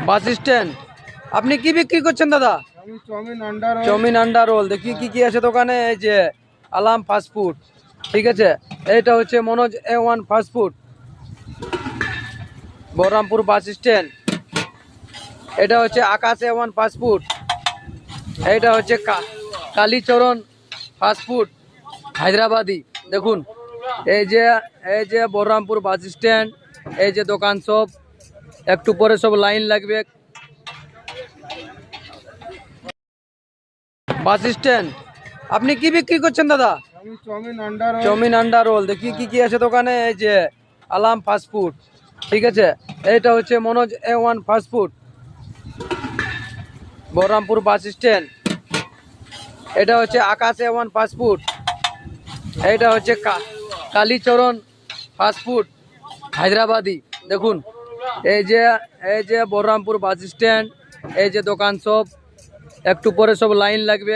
Bus stand. আপনি কি বিক্রি করছেন দাদা? আমি চাউমিন আন্ডা রোল। চাউমিন আন্ডা রোল। দেখি কি কি আছে দোকানে। এই যে আলাম ফাস্টফুড, ঠিক আছে। এইটা হচ্ছে Manoj A1 fast food, Baharampur bus stand. এটা হচ্ছে আকাশ A1 ফাস্টফুড। এইটা হচ্ছে কালীচরণ ফাস্টফুড হায়দ্রাবাদি। দেখুন এই যে বহরমপুর বাস স্ট্যান্ড, এই যে দোকান সব, একটু পরে সব লাইন লাগবে। Bus stand. আপনি কি বিক্রি করছেন দাদা? আমি চাউমিন আন্ডা রোল। চাউমিন আন্ডা রোল। দেখি কি কি আছে দোকানে। এই যে আলাম ফাস্টফুড, ঠিক আছে। এইটা হচ্ছে Manoj A1 fast food, Baharampur bus stand. এটা হচ্ছে আকাশ A1 ফাস্টফুড। এইটা হচ্ছে কালীচরণ ফাস্টফুড হায়দ্রাবাদি। দেখুন এই যে বহরমপুর বাস স্ট্যান্ড, এই যে দোকান সব, একটু পরে সব লাইন লাগবে।